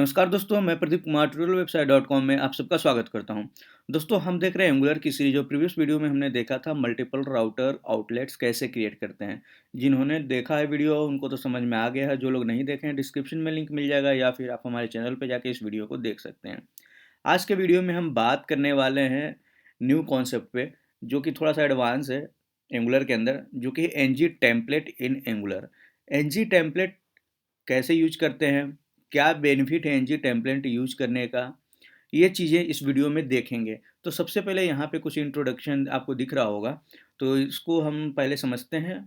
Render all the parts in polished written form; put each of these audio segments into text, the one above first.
नमस्कार दोस्तों, मैं Pradeep Kumar tutorial website dot com में आप सबका स्वागत करता हूं। दोस्तों, हम देख रहे हैं एंगुलर की सीरीज। जो प्रीवियस वीडियो में हमने देखा था मल्टीपल राउटर आउटलेट्स कैसे क्रिएट करते हैं। जिन्होंने देखा है वीडियो उनको तो समझ में आ गया है। जो लोग नहीं देखे हैं, डिस्क्रिप्शन में लिंक मिल जाएगा या फिर आप हमारे चैनल पर जाके इस वीडियो को देख सकते हैं। आज के वीडियो में हम बात करने वाले हैं न्यू कॉन्सेप्ट पे, जो कि थोड़ा सा एडवांस है एंगुलर के अंदर, जो कि एनजी टेम्पलेट इन एंगुलर। एनजी टेम्पलेट कैसे यूज करते हैं, क्या बेनिफिट है एनजी टेम्पलेट यूज करने का, ये चीज़ें इस वीडियो में देखेंगे। तो सबसे पहले यहाँ पे कुछ इंट्रोडक्शन आपको दिख रहा होगा, तो इसको हम पहले समझते हैं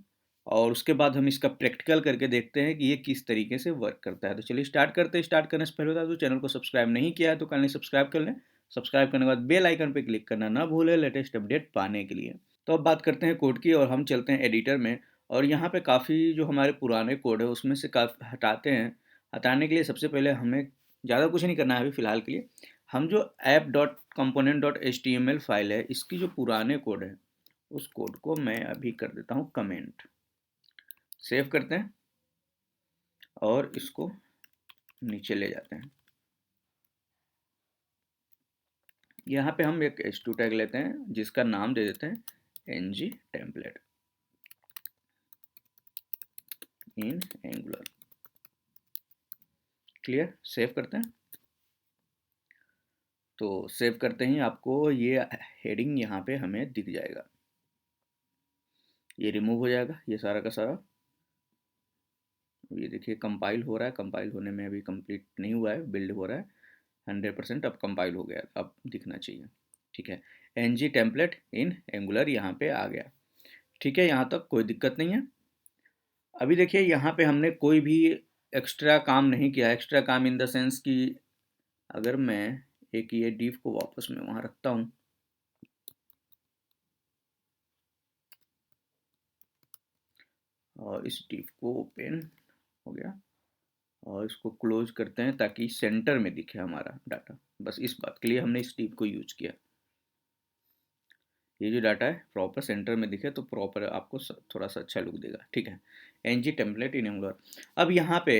और उसके बाद हम इसका प्रैक्टिकल करके देखते हैं कि ये किस तरीके से वर्क करता है। तो चलिए स्टार्ट करते हैं। स्टार्ट करने से पहले बता दूं, चैनल को सब्सक्राइब नहीं किया है तो काइंडली सब्सक्राइब कर लें। सब्सक्राइब करने के बाद बेल आइकन पर क्लिक करना ना भूलें लेटेस्ट अपडेट पाने के लिए। तो अब बात करते हैं कोड की और हम चलते हैं एडिटर में। और यहाँ पे काफ़ी जो हमारे पुराने कोड है उसमें से काफ़ी हटाते हैं। हटाने के लिए सबसे पहले हमें ज़्यादा कुछ नहीं करना है अभी फ़िलहाल के लिए। हम जो app dot component dot H T M L file है, इसकी जो पुराने कोड है उस कोड को मैं अभी कर देता हूँ कमेंट। सेव करते हैं और इसको नीचे ले जाते हैं। यहाँ पे हम एक h2 टैग लेते हैं जिसका नाम दे देते हैं ng टेम्पलेट इन एंगुलर। क्लियर, सेव करते हैं। तो सेव करते ही आपको ये हेडिंग यहाँ पे हमें दिख जाएगा। ये रिमूव हो जाएगा, ये सारा का सारा। ये देखिए कंपाइल हो रहा है। कंपाइल होने में अभी कंप्लीट नहीं हुआ है, बिल्ड हो रहा है 100%। अब कंपाइल हो गया, अब दिखना चाहिए। ठीक है, एनजी टेम्पलेट इन एंगुलर यहाँ पे आ गया। ठीक है, यहाँ तक कोई दिक्कत नहीं है। अभी देखिए यहाँ पे हमने कोई भी एक्स्ट्रा काम नहीं किया। एक्स्ट्रा काम इन द सेंस कि अगर मैं एक ये डिव को वापस में वहाँ रखता हूँ और इस डिव को ओपन हो गया और इसको क्लोज करते हैं ताकि सेंटर में दिखे हमारा डाटा। बस इस बात के लिए हमने इस डिव को यूज किया। ये जो डाटा है प्रॉपर सेंटर में दिखे तो प्रॉपर आपको थोड़ा सा अच्छा लुक देगा। ठीक है, एनजी टेम्पलेट इन एंगुलर। अब यहाँ पे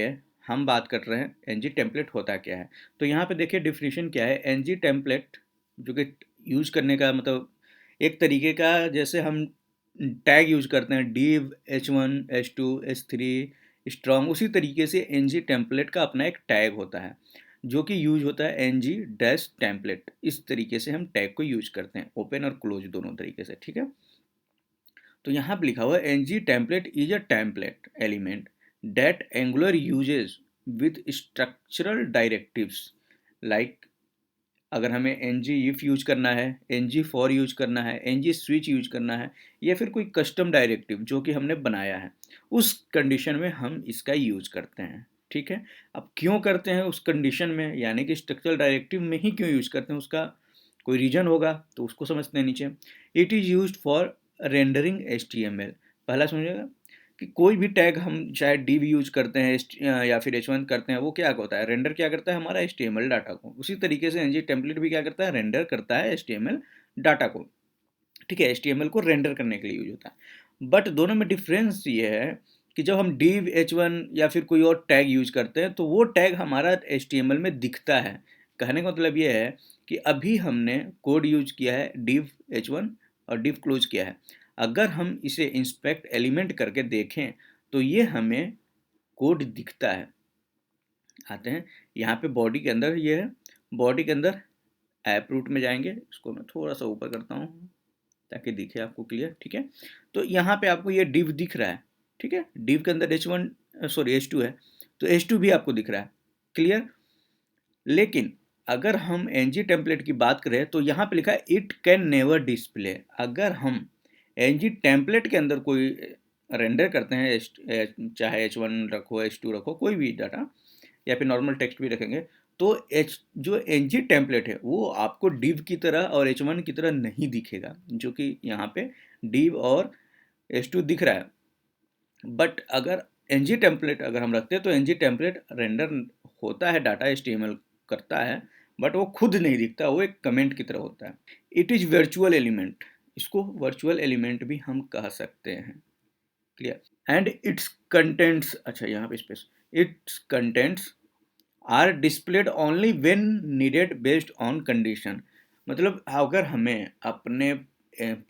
हम बात कर रहे हैं एनजी टेम्पलेट होता क्या है। तो यहाँ पे देखिए डिफिनीशन क्या है। एनजी टेम्पलेट जो कि यूज करने का मतलब एक तरीके का, जैसे हम टैग यूज करते हैं div h1 h2 h3 strong, उसी तरीके से एनजी टेम्पलेट का अपना एक टैग होता है जो कि यूज होता है एनजी डैश टेम्पलेट। इस तरीके से हम टैग को यूज करते हैं, ओपन और क्लोज दोनों तरीके से। ठीक है, तो यहाँ पे लिखा हुआ है NG template is a template element that Angular uses with structural directives like, अगर हमें एन जी इफ़ यूज करना है, एन जी फॉर यूज करना है, एन जी स्विच यूज करना है, या फिर कोई कस्टम डायरेक्टिव जो कि हमने बनाया है, उस कंडीशन में हम इसका यूज करते हैं। ठीक है, अब क्यों करते हैं उस कंडीशन में, यानी कि स्ट्रक्चरल डायरेक्टिव में ही क्यों यूज करते हैं, उसका कोई रीजन होगा तो उसको समझते हैं नीचे। It is use for rendering H T M L. पहला समझिएगा कि कोई भी टैग हम चाहे div यूज करते हैं या फिर h1 करते हैं, वो क्या होता है, रेंडर क्या करता है हमारा HTML डाटा को। उसी तरीके से ng टेम्पलेट भी क्या करता है, रेंडर करता है HTML डाटा को। ठीक है, HTML को रेंडर करने के लिए यूज होता है। बट दोनों में डिफरेंस ये है कि जब हम div h1 या फिर कोई और टैग यूज करते हैं तो वो टैग हमारा HTML में दिखता है। कहने का मतलब ये है कि अभी हमने कोड यूज किया है div h1 और div क्लोज किया है। अगर हम इसे इंस्पेक्ट एलिमेंट करके देखें तो ये हमें कोड दिखता है। आते हैं यहाँ पे बॉडी के अंदर, ये है बॉडी के अंदर ऐप रूट में जाएंगे। इसको मैं थोड़ा सा ऊपर करता हूँ ताकि दिखे आपको क्लियर। ठीक है, तो यहाँ पे आपको ये डिव दिख रहा है। ठीक है, डिव के अंदर h1 सॉरी h2 है, तो h2 भी आपको दिख रहा है। क्लियर, लेकिन अगर हम एनजी टेम्पलेट की बात करें तो यहाँ पे लिखा है इट कैन नेवर डिस्प्ले। अगर हम एनजी टेम्पलेट के अंदर कोई रेंडर करते हैं, चाहे h1 रखो h2 रखो कोई भी डाटा, या फिर नॉर्मल टेक्स्ट भी रखेंगे, तो जो एनजी टेम्पलेट है वो आपको डिव की तरह और h1 की तरह नहीं दिखेगा, जो कि यहाँ पे डिव और h2 दिख रहा है। बट अगर एनजी टेम्पलेट अगर हम रखते हैं तो एनजी टेम्पलेट रेंडर होता है, डाटा HTML करता है, बट वो खुद नहीं दिखता, वो एक कमेंट की तरह होता है। इट इज़ वर्चुअल एलिमेंट, इसको वर्चुअल एलिमेंट भी हम कह सकते हैं। क्लियर, एंड इट्स कंटेंट्स, अच्छा यहाँ पे space, its contents are displayed only when needed based on condition. मतलब अगर हमें अपने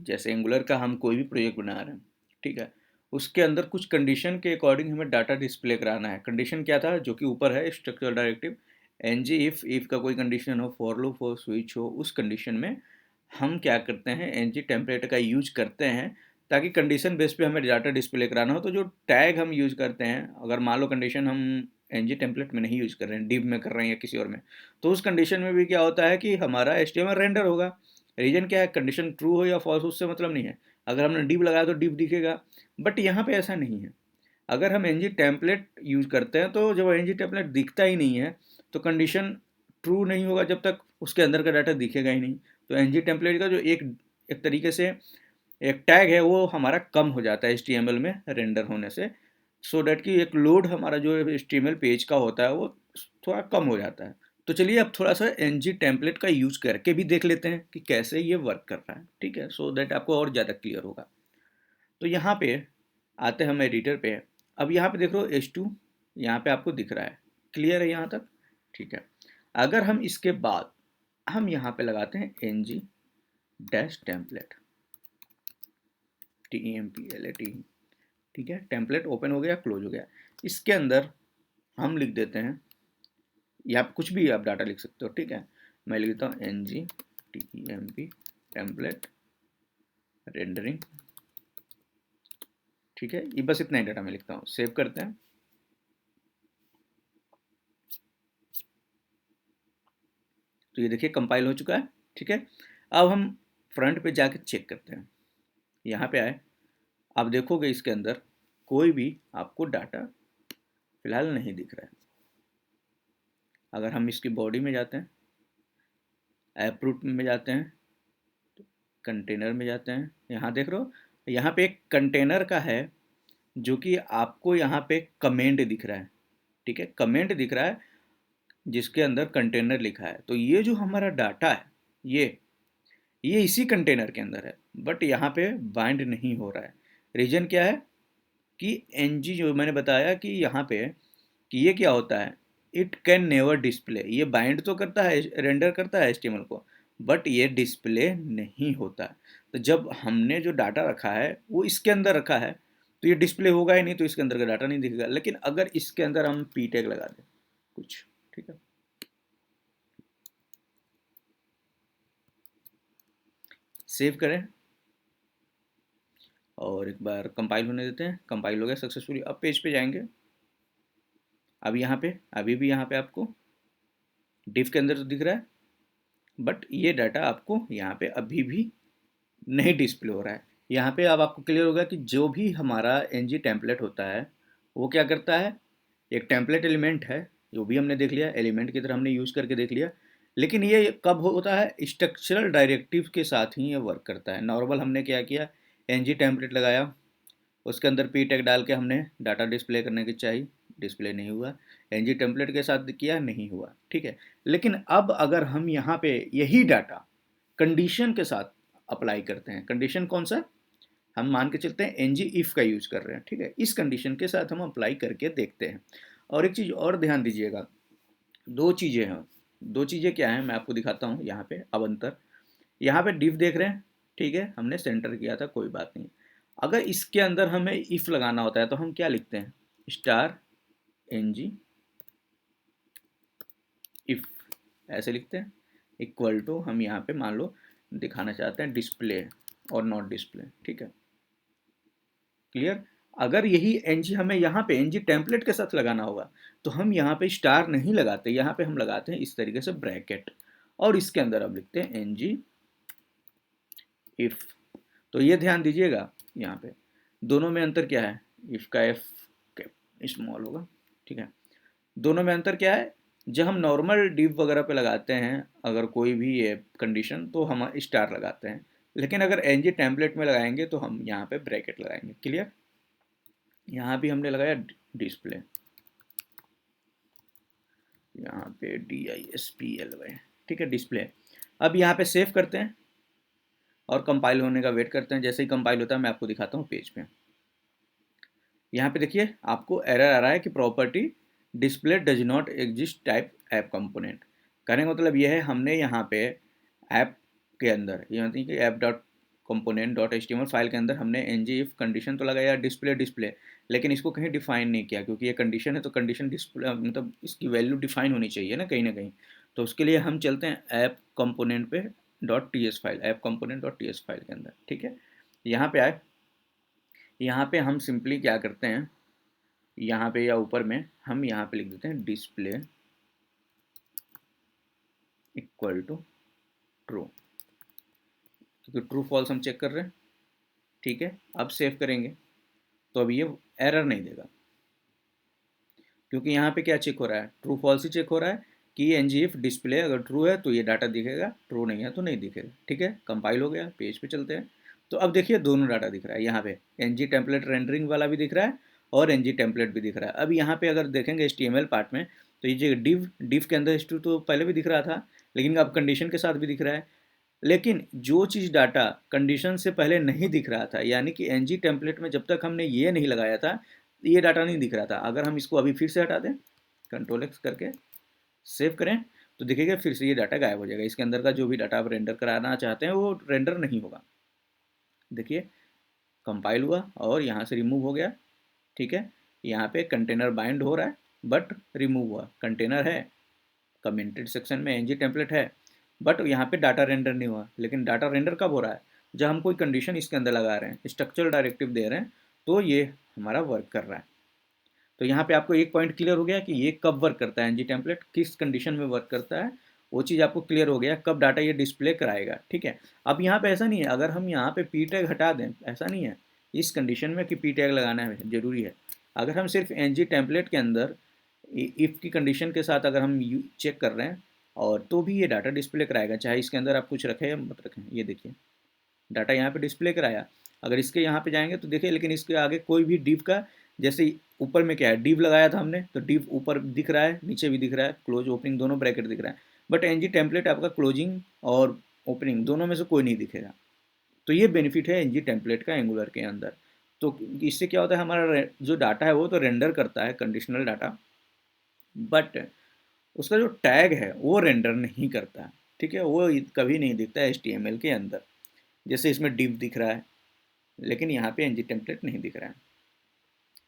जैसे एंगुलर का हम कोई भी प्रोजेक्ट बना रहे हैं, ठीक है, उसके अंदर कुछ कंडीशन के अकॉर्डिंग हमें डाटा डिस्प्ले कराना है। कंडीशन क्या था, जो कि ऊपर है structural directive, N G if का कोई कंडीशन हो, फॉर लूप हो, स्विच हो, उस कंडीशन में हम क्या करते हैं, एन जी टेम्पलेट का यूज करते हैं, ताकि कंडीशन बेस पे हमें डाटा डिस्प्ले कराना हो। तो जो टैग हम यूज़ करते हैं, अगर मान लो कंडीशन हम एनजी टेम्पलेट में नहीं यूज़ कर रहे हैं, डिव में कर रहे हैं या किसी और में, तो उस कंडीशन में भी क्या होता है कि हमारा एचटीएमएल रेंडर होगा। रीजन क्या है, कंडीशन ट्रू हो या फॉल्स, उससे मतलब नहीं है। अगर हमने डिव लगाया तो डिव दिखेगा, बट यहाँ पे ऐसा नहीं है। अगर हम एनजी टेम्पलेट यूज़ करते हैं तो जब एनजी टेम्पलेट दिखता ही नहीं है, तो कंडीशन ट्रू नहीं होगा जब तक उसके अंदर का डाटा दिखेगा ही नहीं। तो एनजी टेम्पलेट का जो एक एक तरीके से एक टैग है, वो हमारा कम हो जाता है एचटीएमएल में रेंडर होने से, सो डैट कि एक लोड हमारा जो एचटीएमएल पेज का होता है वो थोड़ा कम हो जाता है। तो चलिए अब थोड़ा सा एनजी टेम्पलेट का यूज करके भी देख लेते हैं कि कैसे ये वर्क कर रहा है, ठीक है, सो दैट आपको और ज़्यादा क्लियर होगा। तो यहाँ पे आते हैं हम एडिटर पे। अब यहाँ पे देख लो H2 यहाँ पे आपको दिख रहा है, क्लियर है यहाँ तक, ठीक है। अगर हम इसके बाद हम यहाँ पे लगाते हैं N G dash template, TEMPLAT, ठीक है, टेम्पलेट ओपन हो गया, क्लोज हो गया। इसके अंदर हम लिख देते हैं, या आप कुछ भी आप डाटा लिख सकते हो, ठीक है। मैं लिख देता हूँ NG टेम्पलेट रेंडरिंग, ठीक है, ये बस इतना ही डाटा मैं लिखता हूँ। सेव करते हैं। तो ये देखिए कंपाइल हो चुका है, ठीक है। अब हम फ्रंट पे जाके चेक करते हैं। यहाँ पे आए, आप देखोगे इसके अंदर कोई भी आपको डाटा फिलहाल नहीं दिख रहा है। अगर हम इसकी बॉडी में जाते हैं, ऐप रूट में जाते हैं, कंटेनर में जाते हैं, यहाँ देख रहे हो, यहाँ पे एक कंटेनर का है, जो कि आपको यहाँ पे कमेंट दिख रहा है, ठीक है, कमेंट दिख रहा है जिसके अंदर कंटेनर लिखा है। तो ये जो हमारा डाटा है, ये इसी कंटेनर के अंदर है, बट यहाँ पे बाइंड नहीं हो रहा है। रीजन क्या है कि एनजी जो मैंने बताया कि यहाँ पे कि ये क्या होता है, इट कैन नेवर डिस्प्ले, ये बाइंड तो करता है, रेंडर करता है एचटीएमएल को, बट ये डिस्प्ले नहीं होता। तो जब हमने जो डाटा रखा है वो इसके अंदर रखा है, तो ये डिस्प्ले होगा ही नहीं, तो इसके अंदर का डाटा नहीं दिखेगा। लेकिन अगर इसके अंदर हम पी टैग लगा दें कुछ, ठीक है, सेव करें और एक बार कंपाइल होने देते हैं। कंपाइल हो गया सक्सेसफुली। अब पेज पे जाएंगे। अब यहाँ पे अभी भी यहाँ पे आपको डिफ के अंदर तो दिख रहा है, बट ये डाटा आपको यहाँ पे अभी भी नहीं डिस्प्ले हो रहा है। यहाँ पे अब आपको क्लियर होगा कि जो भी हमारा एनजी टेम्पलेट होता है वो क्या करता है, एक टेम्पलेट एलिमेंट है, जो भी हमने देख लिया, एलिमेंट की तरह हमने यूज़ करके देख लिया। लेकिन ये कब होता है, स्ट्रक्चरल डायरेक्टिव के साथ ही ये वर्क करता है। नॉर्मल हमने क्या किया, एनजी टेम्पलेट लगाया, उसके अंदर पी टैग डाल के हमने डाटा डिस्प्ले करने की चाहिए, डिस्प्ले नहीं हुआ। एनजी टेम्पलेट के साथ किया, नहीं हुआ, ठीक है। लेकिन अब अगर हम यहाँ पे यही डाटा कंडीशन के साथ अप्लाई करते हैं, कंडीशन कौन सा, हम मान के चलते हैं एनजी इफ का यूज कर रहे हैं, ठीक है, इस कंडीशन के साथ हम अप्लाई करके देखते हैं। और एक चीज़ और ध्यान दीजिएगा, दो चीज़ें हैं। दो चीज़ें क्या हैं, मैं आपको दिखाता हूँ यहाँ पे अब अंतर। यहाँ पे डिफ देख रहे हैं, ठीक है, हमने सेंटर किया था, कोई बात नहीं। अगर इसके अंदर हमें इफ लगाना होता है तो हम क्या लिखते हैं, स्टार एनजी इफ, ऐसे लिखते हैं। इक्वल टू हम यहाँ पे मान लो दिखाना चाहते हैं डिस्प्ले और नॉट डिस्प्ले, ठीक है, क्लियर। अगर यही एनजी हमें यहाँ पे एनजी टेम्पलेट के साथ लगाना होगा, तो हम यहाँ पे स्टार नहीं लगाते, यहाँ पे हम लगाते हैं इस तरीके से ब्रैकेट, और इसके अंदर अब लिखते हैं एनजी इफ। तो ये ध्यान दीजिएगा, यहाँ पे दोनों में अंतर क्या है, इफ का एफ स्मॉल होगा, ठीक है। दोनों में अंतर क्या है, जब हम नॉर्मल डिव वगैरह पे लगाते हैं अगर कोई भी ये कंडीशन, तो हम स्टार लगाते हैं। लेकिन अगर एनजी टेम्पलेट में लगाएंगे तो हम यहाँ पे ब्रैकेट लगाएंगे, क्लियर। यहाँ भी हमने लगाया डिस्प्ले, यहाँ पे DISPLY, ठीक है, डिस्प्ले। अब यहाँ पे सेव करते हैं और कंपाइल होने का वेट करते हैं। जैसे ही कंपाइल होता है मैं आपको दिखाता हूँ पेज पे। यहाँ पे देखिए आपको एरर आ रहा है कि property display does not exist type app component. कहने का मतलब यह है, हमने यहाँ पे ऐप के अंदर यानी कि app dot component dot HTML file के अंदर हमने एनजी इफ कंडीशन तो लगाया डिस्प्ले डिस्प्ले, लेकिन इसको कहीं डिफाइन नहीं किया, क्योंकि ये कंडीशन है तो कंडीशन डिस्प्ले मतलब इसकी वैल्यू डिफाइन होनी चाहिए ना कहीं ना कहीं। तो उसके लिए हम चलते हैं ऐप कंपोनेंट पे dot T S file, app component dot T S file के अंदर, ठीक है। यहाँ पे आए, यहाँ पे हम सिंपली क्या करते हैं, यहाँ पे या ऊपर में हम यहाँ पे लिख देते हैं डिस्प्ले इक्वल टू ट्रू, क्योंकि ट्रू फॉल्स हम चेक कर रहे हैं, ठीक है। अब सेव करेंगे तो अब ये एरर नहीं देगा, क्योंकि यहाँ पे क्या चेक हो रहा है, ट्रू फॉल्स ही चेक हो रहा है कि एन जी एफ डिस्प्ले अगर ट्रू है तो ये डाटा दिखेगा, ट्रू नहीं है तो नहीं दिखेगा, ठीक है। कंपाइल हो गया, पेज पे चलते हैं। तो अब देखिए दोनों डाटा दिख रहा है, यहाँ पे एन जी टेम्पलेट रेंडरिंग वाला भी दिख रहा है और एन जी टेम्पलेट भी दिख रहा है। अब यहाँ पे अगर देखेंगे H T M L part में, तो ये जो डिव के अंदर H2 तो पहले भी दिख रहा था, लेकिन अब कंडीशन के साथ भी दिख रहा है। लेकिन जो चीज़ डाटा कंडीशन से पहले नहीं दिख रहा था, यानी कि एन जी टेम्पलेट में जब तक हमने ये नहीं लगाया था, ये डाटा नहीं दिख रहा था। अगर हम इसको अभी फिर से हटा दें, कंट्रोल एक्स करके सेव करें, तो दिखेगा फिर से ये डाटा गायब हो जाएगा। इसके अंदर का जो भी डाटा आप रेंडर कराना चाहते हैं वो रेंडर नहीं होगा। देखिए कंपाइल हुआ और यहाँ से रिमूव हो गया, ठीक है। यहाँ पे कंटेनर बाइंड हो रहा है बट रिमूव हुआ, कंटेनर है, कमेंटेड सेक्शन में एनजी टेम्पलेट है, बट यहाँ पे डाटा रेंडर नहीं हुआ। लेकिन डाटा रेंडर कब हो रहा है, जब हम कोई कंडीशन इसके अंदर लगा रहे हैं, स्ट्रक्चरल डायरेक्टिव दे रहे हैं, तो ये हमारा वर्क कर रहा है। तो यहाँ पे आपको एक पॉइंट क्लियर हो गया कि ये कब वर्क करता है, एनजी टेम्पलेट किस कंडीशन में वर्क करता है, वो चीज़ आपको क्लियर हो गया, कब डाटा ये डिस्प्ले कराएगा, ठीक है। अब यहाँ पे ऐसा नहीं है, अगर हम यहाँ पे पी टैग हटा दें, ऐसा नहीं है इस कंडीशन में कि पी टैग लगाना है जरूरी है। अगर हम सिर्फ एनजी टेम्पलेट के अंदर इफ़ की कंडीशन के साथ अगर हम चेक कर रहे हैं और तो भी ये डाटा डिस्प्ले कराएगा, चाहे इसके अंदर आप कुछ रखें या मत रखें। ये देखिए डाटा यहाँ पे डिस्प्ले कराया। अगर इसके यहाँ पे जाएंगे तो देखिए, लेकिन इसके आगे कोई भी डिव का, जैसे ऊपर में क्या है डिव लगाया था हमने, तो डिव ऊपर दिख रहा है, नीचे भी दिख रहा है, क्लोज ओपनिंग दोनों ब्रैकेट दिख रहा है। बट एनजी टेम्पलेट आपका क्लोजिंग और ओपनिंग दोनों में से कोई नहीं दिखेगा। तो ये बेनिफिट है एनजी टेम्पलेट का एंगुलर के अंदर। तो इससे क्या होता है, हमारा जो डाटा है वो तो रेंडर करता है कंडीशनल डाटा, बट उसका जो टैग है वो रेंडर नहीं करता, ठीक है। वो कभी नहीं दिखता है HTML के अंदर। जैसे इसमें div दिख रहा है, लेकिन यहाँ पे ng टेम्पलेट नहीं दिख रहा है,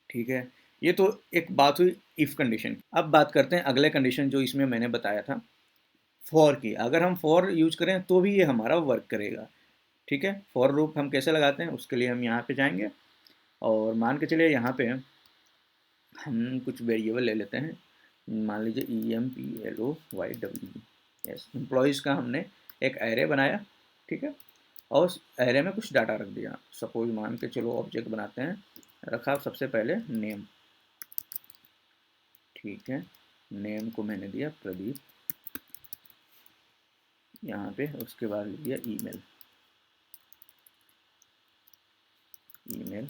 ठीक है। ये तो एक बात हुई इफ़ कंडीशन। अब बात करते हैं अगले कंडीशन जो इसमें मैंने बताया था, फॉर की। अगर हम फॉर यूज करें तो भी ये हमारा वर्क करेगा, ठीक है। फॉर लूप हम कैसे लगाते हैं, उसके लिए हम यहाँ पे जाएंगे और मान के चलिए यहाँ पे हम कुछ वेरिएबल ले लेते हैं। मान लीजिए EMPLOYWE, यस, एम्प्लॉयज़ का हमने एक एरे बनाया, ठीक है। और उस एरे में कुछ डाटा रख दिया। सपोज मान के चलो ऑब्जेक्ट बनाते हैं, रखा सबसे पहले नेम, ठीक है। नेम को मैंने दिया प्रदीप, यहाँ पे उसके बाद दिया ईमेल, ईमेल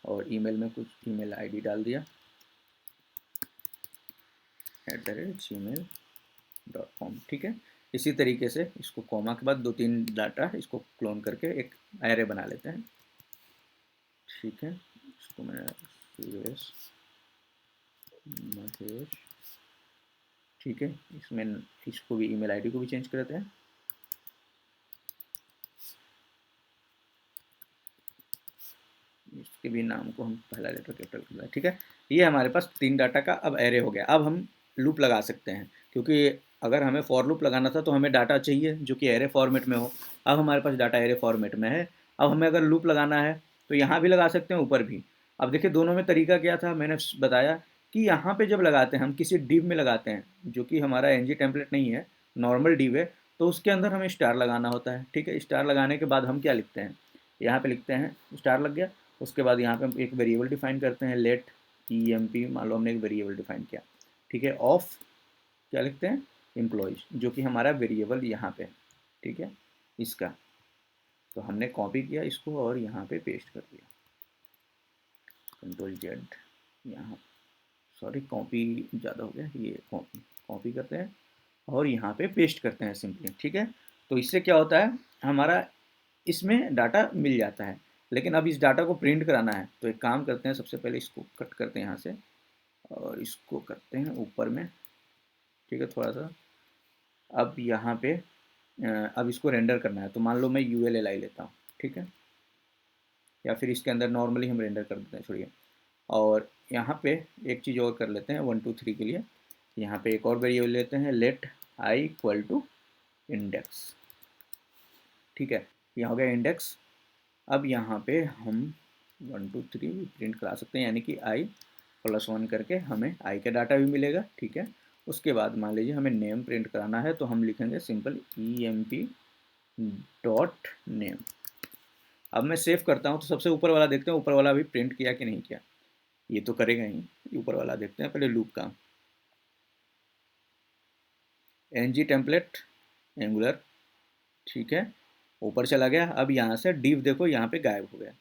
और ईमेल में कुछ ईमेल आईडी डाल दिया @gmail.com, ठीक है। इसी तरीके से इसको कॉमा के बाद दो तीन डाटा इसको क्लोन करके एक एरे बना लेते हैं, ठीक है। इसको मैं सुरेश महेश, ठीक है। इसमें इसको भी ईमेल आईडी को भी चेंज कर देते हैं, इसके भी नाम को हम पहला लेटर कैपिटल कर दें, ठीक है। ये हमारे पास तीन डाटा का अब एरे हो गया। अब हम लूप लगा सकते हैं, क्योंकि अगर हमें फॉर लूप लगाना था तो हमें डाटा चाहिए जो कि एरे फॉर्मेट में हो। अब हमारे पास डाटा एरे फॉर्मेट में है। अब हमें अगर लूप लगाना है तो यहाँ भी लगा सकते हैं, ऊपर भी। अब देखिए दोनों में तरीका क्या था, मैंने बताया कि यहाँ पे जब लगाते हैं हम किसी डिव में लगाते हैं, जो कि हमारा एनजी टेम्पलेट नहीं है, नॉर्मल डिव है, तो उसके अंदर हमें स्टार लगाना होता है, ठीक है। स्टार लगाने के बाद हम क्या लिखते हैं, यहाँ पे लिखते हैं स्टार लग गया। उसके बाद यहाँ पे हम एक वेरिएबल डिफाइन करते हैं, लेट EMP, मान लो हमने एक वेरिएबल डिफाइन किया, ठीक है। ऑफ क्या लिखते हैं, एम्प्लॉयज, जो कि हमारा वेरिएबल यहाँ पे, ठीक है, इसका। तो हमने कॉपी किया इसको और यहाँ पे पेस्ट कर दिया, Ctrl Z, यहाँ, सॉरी कॉपी ज़्यादा हो गया, ये कॉपी कॉपी करते हैं और यहाँ पे पेस्ट करते हैं सिंपली, ठीक है। तो इससे क्या होता है, हमारा इसमें डाटा मिल जाता है। लेकिन अब इस डाटा को प्रिंट कराना है तो एक काम करते हैं, सबसे पहले इसको कट करते हैं यहाँ से और इसको करते हैं ऊपर में, ठीक है थोड़ा सा। अब यहाँ पे अब इसको रेंडर करना है, तो मान लो मैं ULLI लेता हूँ, ठीक है, या फिर इसके अंदर नॉर्मली हम रेंडर कर देते हैं, छोड़िए। और यहाँ पे एक चीज़ और कर लेते हैं 1 2 3 के लिए। यहाँ पे एक और वेरिएबल लेते हैं, let I equal to index, ठीक है, यहाँ हो गया इंडेक्स। अब यहाँ पे हम 1 2 3 प्रिंट करा सकते हैं, यानी कि i+1 करके हमें i का डाटा भी मिलेगा, ठीक है। उसके बाद मान लीजिए हमें नेम प्रिंट कराना है, तो हम लिखेंगे सिंपल emp डॉट नेम। अब मैं सेव करता हूँ, तो सबसे ऊपर वाला देखते हैं ऊपर वाला अभी प्रिंट किया कि नहीं किया। ये तो करेगा ही, ऊपर वाला देखते हैं पहले लूप का। ng टेम्पलेट एंगुलर, ठीक है, ऊपर चला गया। अब यहाँ से div देखो यहाँ पे गायब हो गया,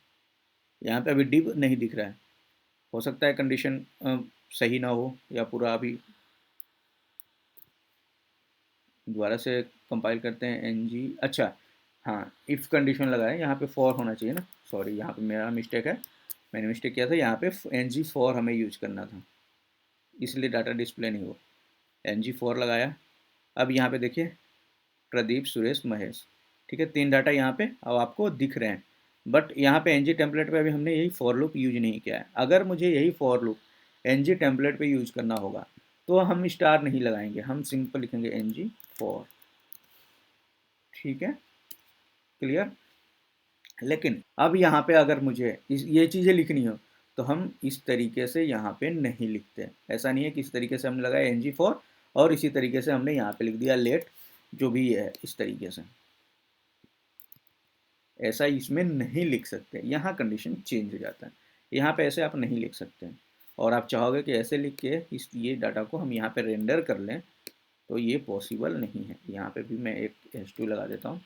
यहाँ पे अभी div नहीं दिख रहा है। हो सकता है कंडीशन सही ना हो, या पूरा अभी दोबारा से कंपाइल करते हैं ng। अच्छा हाँ, इफ़ कंडीशन लगाए, यहाँ पे फॉर होना चाहिए ना, सॉरी यहाँ पे मेरा मिस्टेक है, मैंने मिस्टेक किया था, यहाँ पे ng फॉर हमें यूज करना था, इसलिए डाटा डिस्प्ले नहीं हुआ। ng फॉर लगाया। अब यहाँ पे देखिए प्रदीप सुरेश महेश, ठीक है, 3 डाटा यहाँ पे अब आपको दिख रहे हैं। बट यहाँ पे ng टेम्पलेट पे अभी हमने यही फॉर लूप यूज नहीं किया है। अगर मुझे यही फॉर लूप ng टेम्पलेट पे यूज करना होगा, तो हम स्टार नहीं लगाएंगे, हम सिंपल लिखेंगे ng फॉर, ठीक है, क्लियर। लेकिन अब यहाँ पे अगर मुझे ये चीज़ें लिखनी हो, तो हम इस तरीके से यहाँ पे नहीं लिखते। ऐसा नहीं है कि इस तरीके से हमने लगाया ng फॉर और इसी तरीके से हमने यहाँ पे लिख दिया लेट जो भी है, इस तरीके से ऐसा इसमें नहीं लिख सकते। यहाँ कंडीशन चेंज हो जाता है, यहाँ पे ऐसे आप नहीं लिख सकते। और आप चाहोगे कि ऐसे लिख के इस ये डाटा को हम यहाँ पे रेंडर कर लें, तो ये पॉसिबल नहीं है। यहाँ पे भी मैं एक h2 लगा देता हूँ,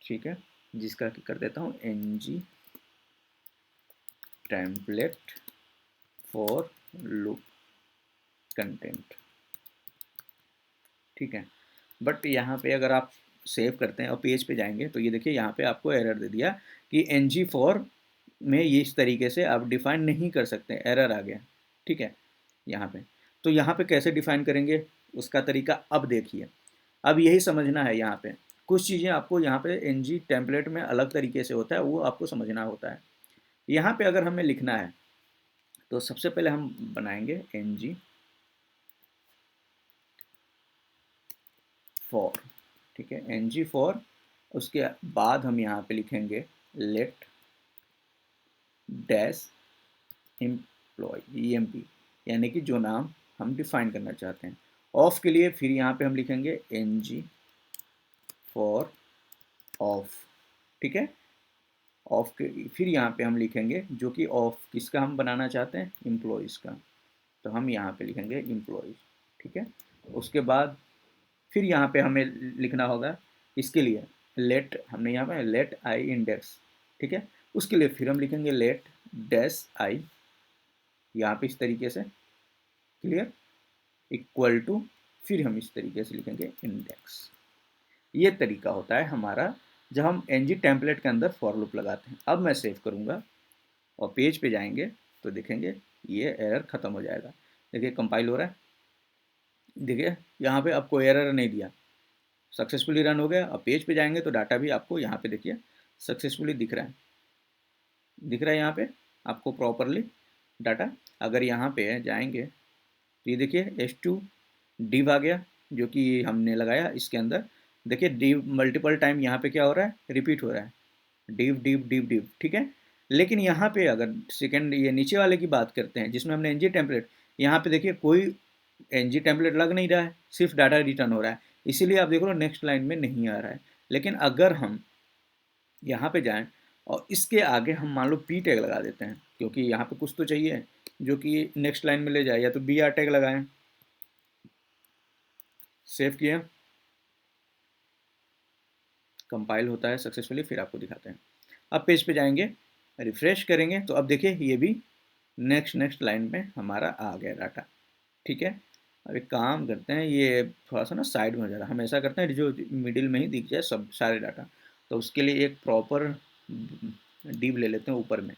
ठीक है, जिसका कर देता हूँ ng template for loop content, ठीक है। बट यहाँ पे अगर आप सेव करते हैं और पेज पे जाएंगे, तो ये देखिए यहाँ पे आपको एरर दे दिया कि ng फॉर में ये इस तरीके से आप डिफाइन नहीं कर सकते, एरर आ गया, ठीक है, यहाँ पे। तो यहाँ पे कैसे डिफाइन करेंगे उसका तरीका अब देखिए। अब यही समझना है, यहाँ पे कुछ चीज़ें आपको यहाँ पे ng टेम्पलेट में अलग तरीके से होता है, वो आपको समझना होता है। यहाँ पे अगर हमें लिखना है, तो सबसे पहले हम बनाएंगे ng फॉर, ठीक है, ng फॉर। उसके बाद हम यहाँ पे लिखेंगे लेट डैश एम्प्लॉय emp, यानी कि जो नाम हम डिफाइन करना चाहते हैं। ऑफ के लिए फिर यहाँ पे हम लिखेंगे ng फॉर ऑफ, ठीक है, ऑफ के फिर यहाँ पे हम लिखेंगे जो कि ऑफ किसका हम बनाना चाहते हैं, एम्प्लॉयज़ का, तो हम यहाँ पे लिखेंगे एम्प्लॉयज़, ठीक है। उसके बाद फिर यहाँ पे हमें लिखना होगा इसके लिए लेट, हमने यहाँ पे लेट आई इंडेक्स, ठीक है, उसके लिए फिर हम लिखेंगे लेट डैश आई, यहाँ पे इस तरीके से, क्लियर, इक्वल टू, फिर हम इस तरीके से लिखेंगे इंडेक्स। ये तरीका होता है हमारा जब हम ng टेम्पलेट के अंदर फॉर लूप लगाते हैं। अब मैं सेव करूँगा और पेज पे जाएंगे, तो देखेंगे ये एरर ख़त्म हो जाएगा। देखिए कंपाइल हो रहा है, देखिए यहाँ पे आपको एरर नहीं दिया, सक्सेसफुली रन हो गया। अब पेज पे जाएंगे तो डाटा भी आपको यहाँ पे देखिए सक्सेसफुली दिख रहा है, दिख रहा है यहाँ पे आपको प्रॉपरली डाटा। अगर यहाँ पे जाएंगे तो ये देखिए h2 div आ गया जो कि हमने लगाया इसके अंदर। देखिए div मल्टीपल टाइम यहाँ पे क्या हो रहा है, रिपीट हो रहा है, div div div div, ठीक है। लेकिन यहाँ पे अगर सेकेंड ये नीचे वाले की बात करते हैं जिसमें हमने ng टेम्पलेट, यहाँ पे देखिए कोई ng टेम्पलेट लग नहीं रहा है, सिर्फ डाटा रिटर्न हो रहा है, इसीलिए आप देख लो नेक्स्ट लाइन में नहीं आ रहा है। लेकिन अगर हम यहाँ पे जाएं और इसके आगे हम मान लो पी टैग लगा देते हैं, क्योंकि यहाँ पे कुछ तो चाहिए जो कि नेक्स्ट लाइन में ले जाए, या तो br टैग लगाएं। सेव किया, कंपाइल होता है सक्सेसफुली, फिर आपको दिखाते हैं। अब पेज पे जाएंगे, रिफ्रेश करेंगे, तो अब देखिए ये भी नेक्स्ट लाइन में हमारा आ गया डाटा, ठीक है। अब एक काम करते हैं, ये थोड़ा सा ना साइड में हो जा रहा है, हम ऐसा करते हैं जो मिडिल में ही दिख जाए सब सारे डाटा। तो उसके लिए एक प्रॉपर डिव ले लेते हैं ऊपर में,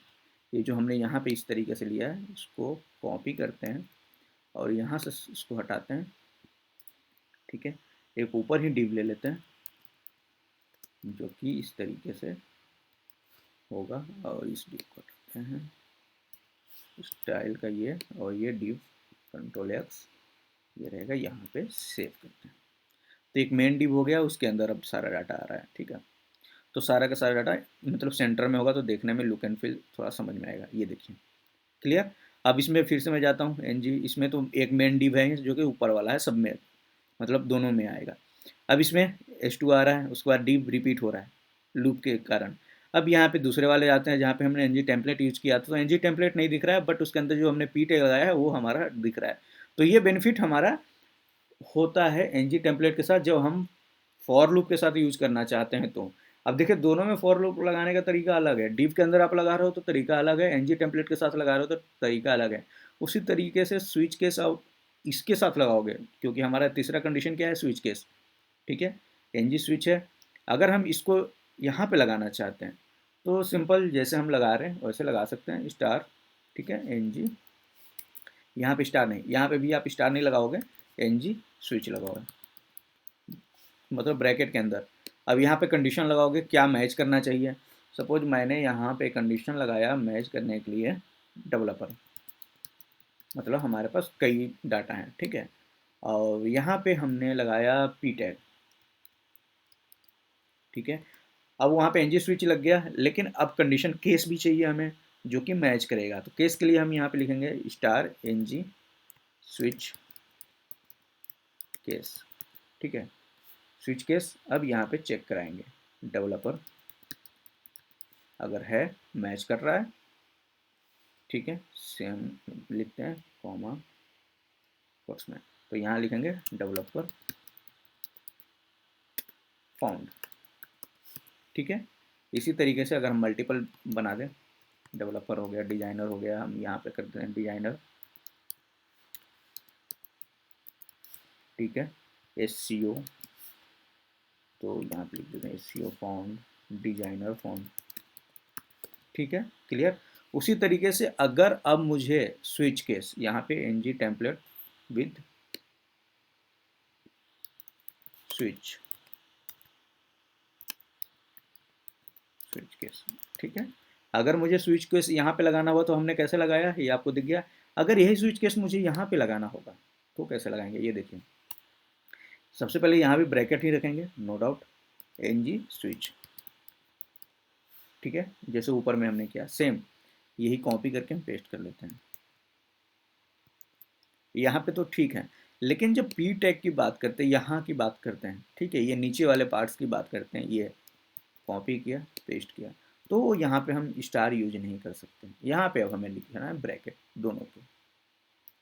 ये जो हमने यहाँ पे इस तरीके से लिया है इसको कॉपी करते हैं और यहाँ से इसको हटाते हैं, ठीक है। एक ऊपर ही डिव ले लेते हैं जो कि इस तरीके से होगा और इस डिव को हटाते हैं, स्टाइल का ये और ये डिव कंट्रोल एक्स ये रहेगा, यहाँ पे सेव करते हैं। तो एक मेन डिव हो गया, उसके अंदर अब सारा डाटा आ रहा है, ठीक है। तो सारा का सारा डाटा मतलब सेंटर में होगा तो देखने में लुक एंड फील थोड़ा समझ में आएगा, ये देखिए क्लियर। अब इसमें फिर से मैं जाता हूँ एनजी, इसमें तो एक मेन डिव है जो कि ऊपर वाला है, सब में मतलब दोनों में आएगा। अब इसमें S2 आ रहा है, उसके बाद डिव रिपीट हो रहा है लूप के कारण। अब यहाँ पे दूसरे वाले आते हैं जहाँ पे हमने एनजी टेम्पलेट यूज किया था, तो एनजी टेम्पलेट नहीं दिख रहा है बट उसके अंदर जो हमने पी टैग लगाया है वो हमारा दिख रहा है। तो ये बेनिफिट हमारा होता है एनजी टेम्पलेट के साथ जब हम फॉर लूप के साथ यूज करना चाहते हैं। तो अब देखिए दोनों में फॉर लूप लगाने का तरीका अलग है, डिव के अंदर आप लगा रहे हो तो तरीका अलग है, एनजी टेम्पलेट के साथ लगा रहे हो तो तरीका अलग है। उसी तरीके से स्विच केस आप इसके साथ लगाओगे, क्योंकि हमारा तीसरा कंडीशन क्या है, स्विच केस, ठीक है। एनजी स्विच है, अगर हम इसको यहाँ पे लगाना चाहते हैं तो सिंपल जैसे हम लगा रहे हैं वैसे लगा सकते हैं, स्टार, ठीक है। एनजी यहाँ पे स्टार नहीं, यहाँ पे भी आप स्टार नहीं लगाओगे, एनजी स्विच लगाओगे मतलब ब्रैकेट के अंदर। अब यहाँ पे कंडीशन लगाओगे क्या मैच करना चाहिए। सपोज मैंने यहाँ पे कंडीशन लगाया मैच करने के लिए डेवलपर, मतलब हमारे पास कई डाटा हैं, ठीक है। और यहाँ पे हमने लगाया पी टैग, ठीक है। अब वहाँ पे एनजी स्विच लग गया, लेकिन अब कंडीशन केस भी चाहिए हमें जो कि मैच करेगा। तो केस के लिए हम यहाँ पे लिखेंगे स्टार एनजी स्विच केस, ठीक है। स्विच केस अब यहाँ पे चेक कराएंगे डेवलपर अगर है मैच कर रहा है, ठीक है। सेम लिखते हैं कॉमा कोट्स में, तो यहाँ लिखेंगे डेवलपर फाउंड, ठीक है। इसी तरीके से अगर हम मल्टीपल बना दें, डेवलपर हो गया, डिजाइनर हो गया, हम यहाँ पे करते हैं डिजाइनर, ठीक है। SEO, तो यहाँ पे लिख देते हैं SEO फाउंड, डिजाइनर फाउंड, ठीक है क्लियर। उसी तरीके से अगर अब मुझे स्विच केस यहाँ पे NG template with switch case, ठीक है। अगर मुझे स्विच केस यहाँ पे लगाना हुआ तो हमने कैसे लगाया ये आपको दिख गया। अगर यही स्विच केस मुझे यहाँ पे लगाना होगा तो कैसे लगाएंगे ये देखिए। सबसे पहले यहाँ भी ब्रैकेट ही रखेंगे नो डाउट, एनजी स्विच, ठीक है। जैसे ऊपर में हमने किया सेम यही कॉपी करके हम पेस्ट कर लेते हैं। यहाँ पे तो ठीक है, लेकिन जब पी टैग की बात करते हैं, यहाँ की बात करते हैं, ठीक है, ये नीचे वाले पार्ट्स की बात करते हैं, ये कॉपी किया पेस्ट किया, तो यहाँ पे हम स्टार यूज नहीं कर सकते। यहाँ पे अब हमें लिखना है ब्रैकेट दोनों पे,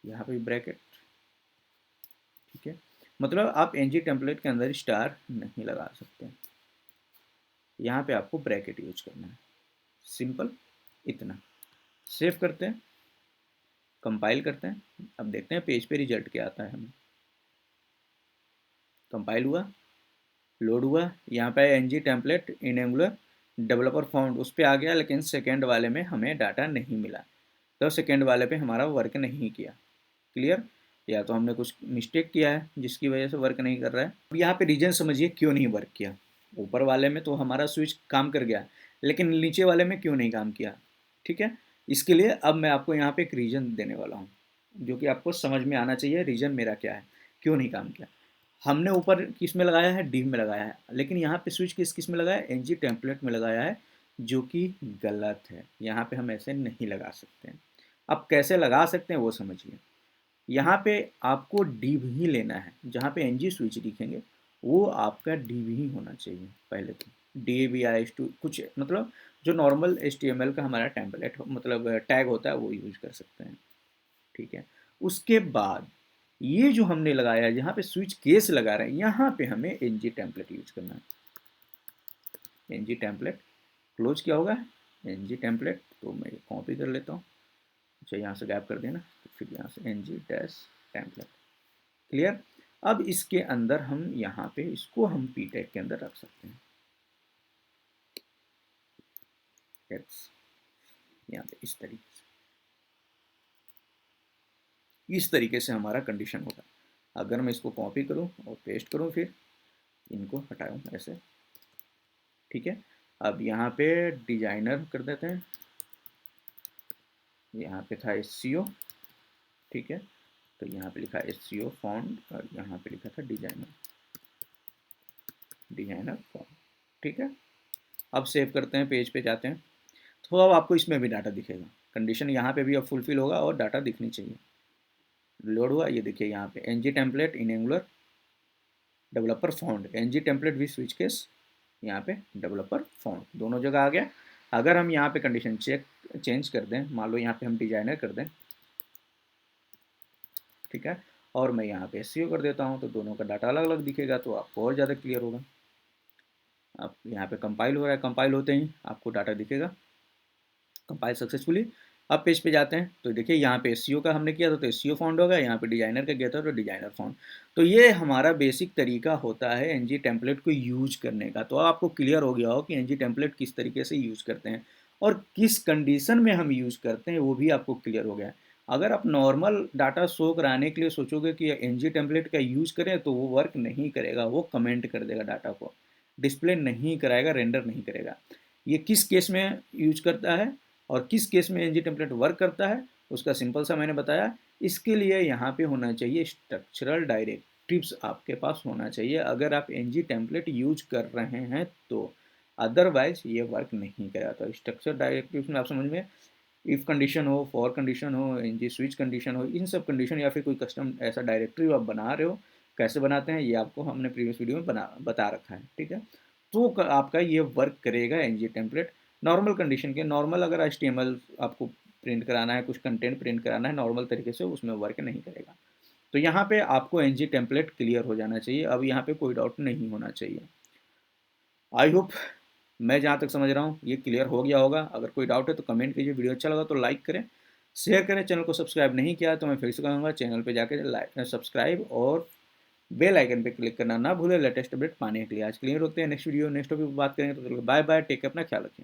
यहाँ पे ब्रैकेट, ठीक है। मतलब आप एनजी टेम्पलेट के अंदर स्टार नहीं लगा सकते, यहाँ पे आपको ब्रैकेट यूज करना है, सिंपल इतना। सेव करते हैं, कंपाइल करते हैं, अब देखते हैं पेज पे रिजल्ट क्या आता है हमें। कंपाइल हुआ, लोड हुआ, यहाँ पे एनजी टेम्पलेट इन एंगुलर डेवलपर फाउंड उस पर आ गया, लेकिन सेकेंड वाले में हमें डाटा नहीं मिला, तो सेकेंड वाले पे हमारा वर्क नहीं किया, क्लियर। या तो हमने कुछ मिस्टेक किया है जिसकी वजह से वर्क नहीं कर रहा है। अब यहाँ पे रीजन समझिए क्यों नहीं वर्क किया। ऊपर वाले में तो हमारा स्विच काम कर गया, लेकिन नीचे वाले में क्यों नहीं काम किया, ठीक है। इसके लिए अब मैं आपको यहाँ पे एक रीजन देने वाला हूँ जो कि आपको समझ में आना चाहिए, रीजन मेरा क्या है क्यों नहीं काम किया। हमने ऊपर किस में लगाया है, डिव में लगाया है, लेकिन यहाँ पे स्विच किस में लगाया है, एनजी टेम्पलेट में लगाया है, जो कि गलत है। यहाँ पे हम ऐसे नहीं लगा सकते हैं। अब कैसे लगा सकते हैं वो समझिए। यहाँ पे आपको डिव ही लेना है, जहाँ पे एनजी स्विच दिखेंगे वो आपका डिव ही होना चाहिए पहले तो, डिव या एच2 कुछ मतलब जो नॉर्मल HTML का हमारा टेम्पलेट मतलब टैग होता है वो यूज कर सकते हैं, ठीक है। उसके बाद ये जो हमने लगाया है जहाँ पे स्विच केस लगा रहे हैं, यहाँ पे हमें एनजी टेम्पलेट यूज करना है। एनजी टेम्पलेट क्लोज क्या होगा, एनजी टेम्पलेट, तो मैं कॉपी कर लेता हूँ, अच्छा यहाँ से गैप कर देना, तो फिर यहाँ से एनजी डैश टेम्पलेट, क्लियर। अब इसके अंदर हम यहाँ पे इसको हम पी टैग के अंदर रख सकते हैं एक्स, यहाँ पे इस तरीके से हमारा कंडीशन होगा। अगर मैं इसको कॉपी करूँ और पेस्ट करूँ, फिर इनको हटाऊँ ऐसे, ठीक है। अब यहाँ पे डिजाइनर कर देते हैं, यहाँ पे था SEO, ठीक है। तो यहाँ पे लिखा SEO फॉन्ट और यहाँ पे लिखा था डिजाइनर फॉन्ट, ठीक है। अब सेव करते हैं, पेज पे जाते हैं, तो अब आपको इसमें भी डाटा दिखेगा। कंडीशन यहाँ पे भी अब फुलफिल होगा और डाटा दिखनी चाहिए। लोड हुआ, ये देखिए यहाँ पे NG template in angular developer font, NG template with switch case, यहाँ पे डेवलपर फॉन्ट, दोनों जगह आ गया। अगर हम यहाँ पे कंडीशन चेंज कर दें, मान लो यहाँ पे हम डिजाइनर कर दें, ठीक है, और मैं यहाँ पे SEO कर देता हूँ, तो दोनों का डाटा अलग अलग दिखेगा, तो आपको और ज़्यादा क्लियर होगा। अब यहाँ पे कंपाइल हो रहा है, कंपाइल होते ही आपको डाटा दिखेगा, कंपाइल सक्सेसफुली। अब पेज पे जाते हैं, तो देखिए यहाँ पे SEO का हमने किया था तो SEO फॉन्ट होगा, यहाँ पे डिजाइनर का किया था तो डिजाइनर फॉन्ट। तो ये हमारा बेसिक तरीका होता है NG टेम्पलेट को यूज करने का। तो आपको क्लियर हो गया हो कि NG टेम्पलेट किस तरीके से यूज करते हैं और किस कंडीशन में हम यूज करते हैं, वो भी आपको क्लियर हो गया। अगर आप नॉर्मल डाटा शो कराने के लिए सोचोगे कि NG टेम्पलेट का यूज करें, तो वो वर्क नहीं करेगा, वो कमेंट कर देगा, डाटा को डिस्प्ले नहीं कराएगा, रेंडर नहीं करेगा। ये किस केस में यूज करता है और किस केस में NG टेम्पलेट वर्क करता है, उसका सिंपल सा मैंने बताया। इसके लिए यहाँ पे होना चाहिए स्ट्रक्चरल डायरेक्टिव्स, आपके पास होना चाहिए अगर आप NG टेम्पलेट यूज कर रहे हैं तो, अदरवाइज ये वर्क नहीं करेगा। तो स्ट्रक्चर डायरेक्टिव्स में आप समझ में, इफ़ कंडीशन हो, फॉर कंडीशन हो, NG स्विच कंडीशन हो, इन सब कंडीशन या फिर कोई कस्टम ऐसा डायरेक्टरी आप बना रहे हो, कैसे बनाते हैं ये आपको हमने प्रीवियस वीडियो में बता रखा है, ठीक है। तो आपका ये वर्क करेगा NG टेम्पलेट। नॉर्मल कंडीशन के, नॉर्मल अगर HTML आपको प्रिंट कराना है, कुछ कंटेंट प्रिंट कराना है नॉर्मल तरीके से, उसमें वर्क नहीं करेगा। तो यहाँ पे आपको NG टेम्पलेट क्लियर हो जाना चाहिए, अब यहाँ पे कोई डाउट नहीं होना चाहिए। आई होप मैं जहाँ तक समझ रहा हूँ ये क्लियर हो गया होगा। अगर कोई डाउट है तो कमेंट कीजिए, वीडियो अच्छा लगा तो लाइक करें, शेयर करें। चैनल को सब्सक्राइब नहीं किया तो मैं फिर से कहूँगा चैनल पे जाकर लाइक सब्सक्राइब और बेल आइकन पे क्लिक करना ना भूलें लेटेस्ट अपडेट पाने के लिए। आज के लिए रोकते हैं, नेक्स्ट वीडियो नेक्स्ट टॉपिक पर बात करेंगे, तो बाय बाय, टेक केयर, अपना ख्याल रखें।